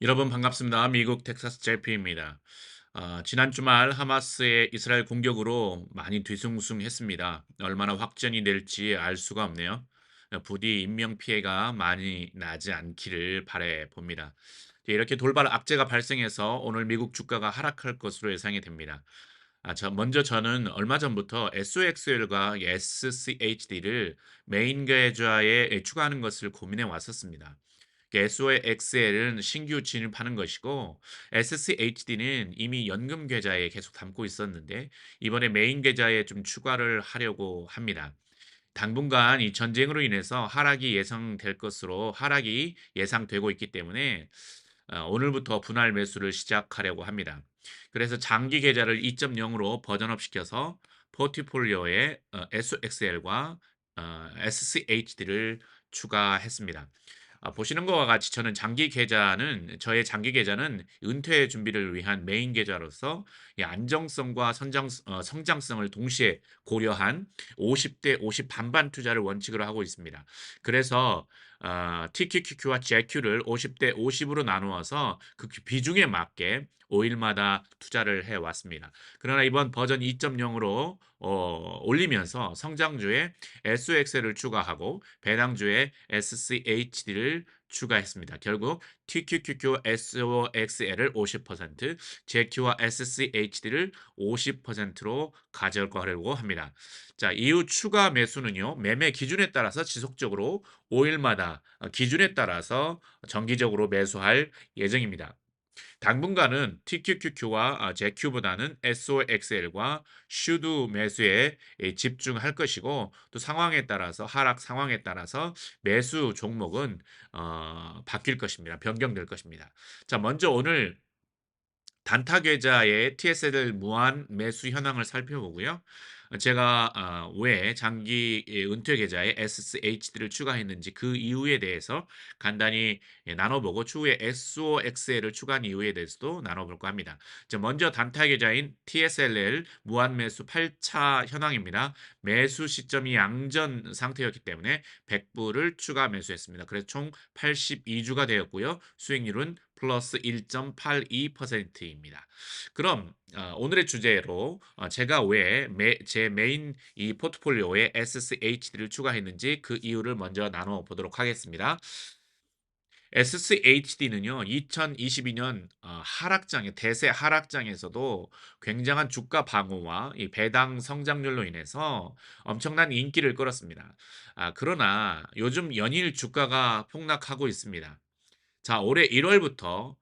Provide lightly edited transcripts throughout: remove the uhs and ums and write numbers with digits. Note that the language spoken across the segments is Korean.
여러분 반갑습니다. 미국 텍사스 JP입니다. 지난 주말 하마스의 이스라엘 공격으로 많이 뒤숭숭했습니다. 얼마나 확전이 될지 알 수가 없네요. 부디 인명 피해가 많이 나지 않기를 바래 봅니다. 이렇게 돌발 악재가 발생해서 오늘 미국 주가가 하락할 것으로 예상이 됩니다. 먼저 저는 얼마 전부터 SOXL과 SCHD를 메인 계좌에 추가하는 것을 고민해 왔었습니다. SOXL은 신규 진입하는 것이고 SCHD는 이미 연금 계좌에 계속 담고 있었는데 이번에 메인 계좌에 좀 추가를 하려고 합니다. 당분간 이 전쟁으로 인해서 하락이 예상되고 있기 때문에 오늘부터 분할 매수를 시작하려고 합니다. 그래서 장기 계좌를 2.0으로 버전업 시켜서 포트폴리오에 SOXL과 SCHD를 추가했습니다. 보시는 것과 같이 저의 장기 계좌는 은퇴 준비를 위한 메인 계좌로서 이 안정성과 성장성을 동시에 고려한 50대 50 반반 투자를 원칙으로 하고 있습니다. 그래서 TQQQ와 JQ를 50대 50으로 나누어서 그 비중에 맞게 5일마다 투자를 해 왔습니다. 그러나 이번 버전 2.0으로 올리면서 성장주에 SOX를 추가하고 배당주에 SCHD를 추가했습니다. 결국 TQQQ SOXL을 50%, JQ와 SCHD를 50%로 가져가려고 합니다. 자, 이후 추가 매수는요, 매매 기준에 따라서 지속적으로 5일마다 기준에 따라서 정기적으로 매수할 예정입니다. 당분간은 TQQQ와 JQ보다는 SOXL과 슈드 매수에 집중할 것이고 또 하락 상황에 따라서 매수 종목은 바뀔 것입니다. 변경될 것입니다. 자, 먼저 오늘 단타 계좌의 TSL 무한 매수 현황을 살펴보고요. 제가 왜 장기 은퇴 계좌에 SHD를 추가했는지 그 이유에 대해서 간단히 나눠보고 추후에 SOXL을 추가한 이유에 대해서도 나눠볼까 합니다. 자, 먼저 단타 계좌인 TSLL 무한 매수 8차 현황입니다. 매수 시점이 양전 상태였기 때문에 100불을 추가 매수했습니다. 그래서 총 82주가 되었고요. 수익률은 플러스 1.82%입니다. 그럼 오늘의 주제로 제가 왜 제 메인 이 포트폴리오에 SCHD를 추가했는지 그 이유를 먼저 나눠 보도록 하겠습니다. SCHD는요, 2022년 대세 하락장에서도 굉장한 주가 방어와 이 배당 성장률로 인해서 엄청난 인기를 끌었습니다. 그러나 요즘 연일 주가가 폭락하고 있습니다. 자, 올해 1월부터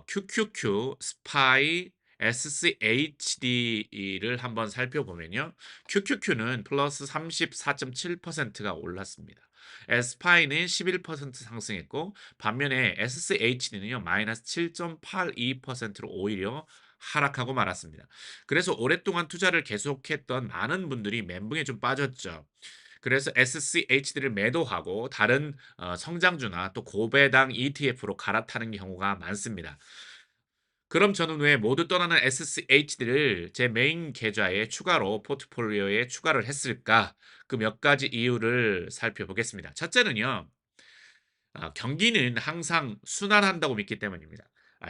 QQQ, 스파이, SCHD를 한번 살펴보면요. QQQ는 플러스 34.7%가 올랐습니다. 스파이는 11% 상승했고 반면에 SCHD는요. 마이너스 7.82%로 오히려 하락하고 말았습니다. 그래서 오랫동안 투자를 계속했던 많은 분들이 멘붕에 좀 빠졌죠. 그래서 SCHD를 매도하고 다른 성장주나 또 고배당 ETF로 갈아타는 경우가 많습니다. 그럼 저는 왜 모두 떠나는 SCHD를 제 메인 계좌에 추가로 포트폴리오에 추가를 했을까? 그 몇 가지 이유를 살펴보겠습니다. 첫째는요. 경기는 항상 순환한다고 믿기 때문입니다.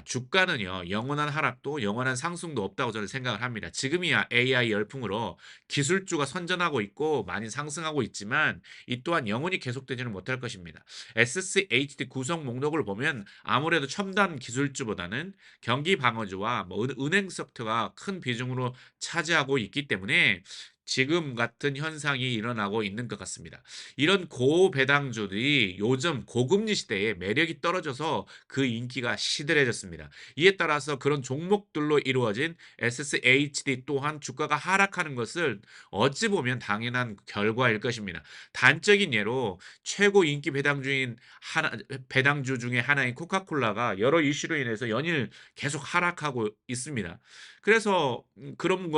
주가는요, 영원한 하락도 영원한 상승도 없다고 저는 생각을 합니다. 지금이야 AI 열풍으로 기술주가 선전하고 있고 많이 상승하고 있지만 이 또한 영원히 계속되지는 못할 것입니다. SCHD 구성 목록을 보면 아무래도 첨단 기술주보다는 경기 방어주와 은행 섹터가 큰 비중으로 차지하고 있기 때문에 지금 같은 현상이 일어나고 있는 것 같습니다. 이런 고배당주들이 요즘 고금리 시대에 매력이 떨어져서 그 인기가 시들해졌습니다. 이에 따라서 그런 종목들로 이루어진 SCHD 또한 주가가 하락하는 것은 어찌 보면 당연한 결과일 것입니다. 단적인 예로 최고 인기 배당주 중에 하나인 코카콜라가 여러 이슈로 인해서 연일 계속 하락하고 있습니다. 그래서 그런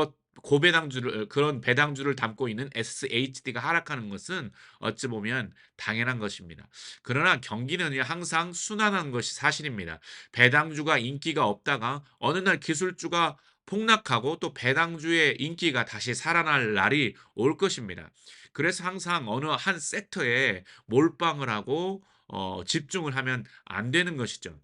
배당주를 담고 있는 SHD가 하락하는 것은 어찌 보면 당연한 것입니다. 그러나 경기는 항상 순환하는 것이 사실입니다. 배당주가 인기가 없다가 어느 날 기술주가 폭락하고 또 배당주의 인기가 다시 살아날 날이 올 것입니다. 그래서 항상 어느 한 섹터에 몰빵을 하고 집중을 하면 안 되는 것이죠.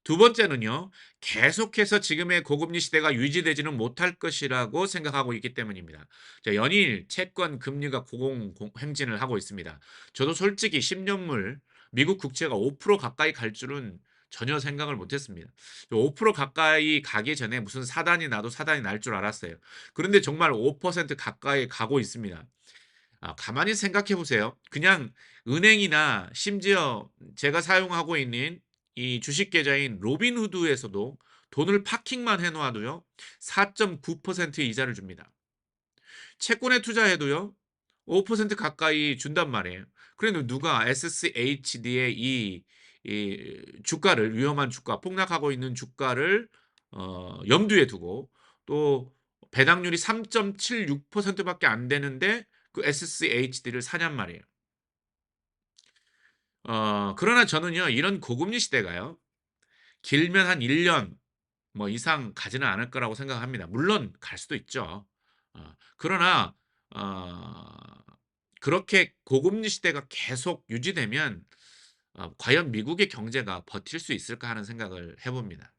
두 번째는요. 계속해서 지금의 고금리 시대가 유지되지는 못할 것이라고 생각하고 있기 때문입니다. 자, 연일 채권 금리가 고공행진을 하고 있습니다. 저도 솔직히 10년물 미국 국채가 5% 가까이 갈 줄은 전혀 생각을 못 했습니다. 5% 가까이 가기 전에 무슨 사단이 나도 사단이 날 줄 알았어요. 그런데 정말 5% 가까이 가고 있습니다. 가만히 생각해 보세요. 그냥 은행이나 심지어 제가 사용하고 있는 이 주식 계좌인 로빈후드에서도 돈을 파킹만 해 놓아도요. 4.9% 이자를 줍니다. 채권에 투자해도요. 5% 가까이 준단 말이에요. 그런데 누가 SCHD의 이 주가를 위험한 주가, 폭락하고 있는 주가를 염두에 두고 또 배당률이 3.76% 밖에 안 되는데 그 SCHD를 사냔 말이에요. 그러나 저는요. 이런 고금리 시대가요. 길면 한 1년 뭐 이상 가지는 않을 거라고 생각합니다. 물론 갈 수도 있죠. 그러나 어 그렇게 고금리 시대가 계속 유지되면 과연 미국의 경제가 버틸 수 있을까 하는 생각을 해 봅니다.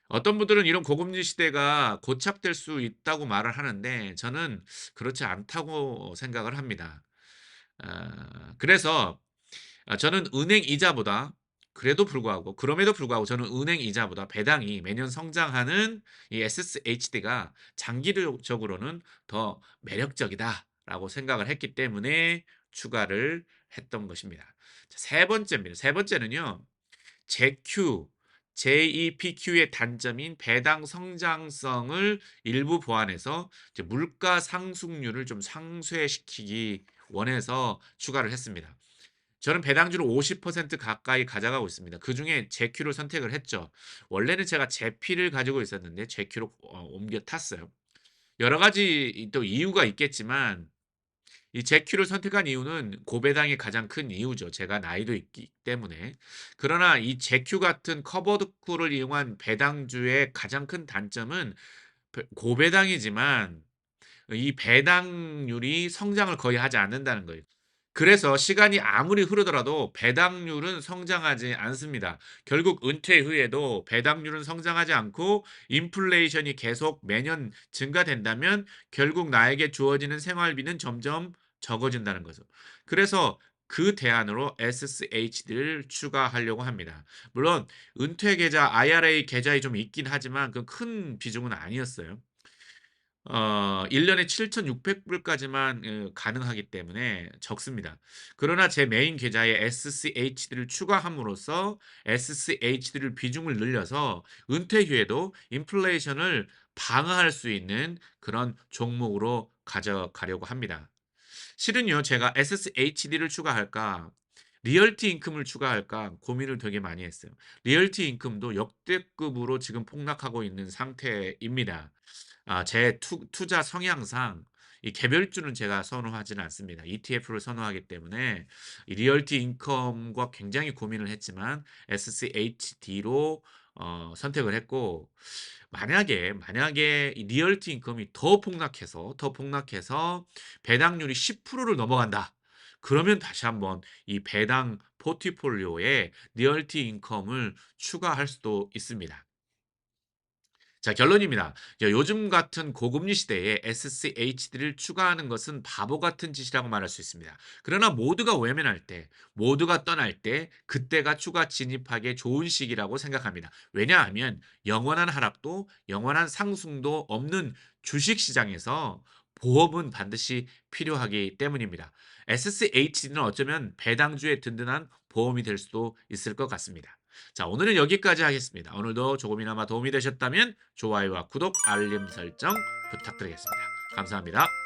어떤 분들은 이런 고금리 시대가 고착될 수 있다고 말을 하는데 저는 그렇지 않다고 생각을 합니다. 그래서 저는 은행 이자보다 그럼에도 불구하고 저는 은행 이자보다 배당이 매년 성장하는 이 SSHD가 장기적으로는 더 매력적이다라고 생각을 했기 때문에 추가를 했던 것입니다. 자, 세 번째입니다. 세 번째는요. JQ, JEPQ의 단점인 배당 성장성을 일부 보완해서 이제 물가 상승률을 좀 상쇄시키기 원해서 추가를 했습니다. 저는 배당주를 50% 가까이 가져가고 있습니다. 그중에 제큐를 선택을 했죠. 원래는 제가 제피를 가지고 있었는데 제큐로 옮겨 탔어요. 여러 가지 또 이유가 있겠지만 이 제큐를 선택한 이유는 고배당이 가장 큰 이유죠. 제가 나이도 있기 때문에. 그러나 이 제큐 같은 커버드 쿨을 이용한 배당주의 가장 큰 단점은 고배당이지만 이 배당률이 성장을 거의 하지 않는다는 거예요. 그래서 시간이 아무리 흐르더라도 배당률은 성장하지 않습니다. 결국 은퇴 후에도 배당률은 성장하지 않고 인플레이션이 계속 매년 증가된다면 결국 나에게 주어지는 생활비는 점점 적어진다는 거죠. 그래서 그 대안으로 SSHD를 추가하려고 합니다. 물론 은퇴 계좌, IRA 계좌에 좀 있긴 하지만 그 큰 비중은 아니었어요. 1 년에 7,600 불까지만 가능하기 때문에 적습니다. 그러나 제 메인 계좌에 SCHD를 추가함으로써 SCHD를 비중을 늘려서 은퇴 후에도 인플레이션을 방어할 수 있는 그런 종목으로 가져가려고 합니다. 실은요 제가 SSHD를 추가할까 리얼티 인컴을 추가할까 고민을 되게 많이 했어요. 리얼티 인컴도 역대급으로 지금 폭락하고 있는 상태입니다. 제 투자 성향상 이 개별주는 제가 선호하지는 않습니다. ETF를 선호하기 때문에 이 리얼티 인컴과 굉장히 고민을 했지만 SCHD로 선택을 했고 만약에 이 리얼티 인컴이 더 폭락해서 배당률이 10%를 넘어간다. 그러면 다시 한번 이 배당 포트폴리오에 리얼티 인컴을 추가할 수도 있습니다. 자, 결론입니다. 요즘 같은 고금리 시대에 SCHD를 추가하는 것은 바보 같은 짓이라고 말할 수 있습니다. 그러나 모두가 외면할 때, 모두가 떠날 때, 그때가 추가 진입하기에 좋은 시기라고 생각합니다. 왜냐하면 영원한 하락도 영원한 상승도 없는 주식 시장에서 보험은 반드시 필요하기 때문입니다. SCHD는 어쩌면 배당주의 든든한 보험이 될 수도 있을 것 같습니다. 자, 오늘은 여기까지 하겠습니다. 오늘도 조금이나마 도움이 되셨다면 좋아요와 구독, 알림 설정 부탁드리겠습니다. 감사합니다.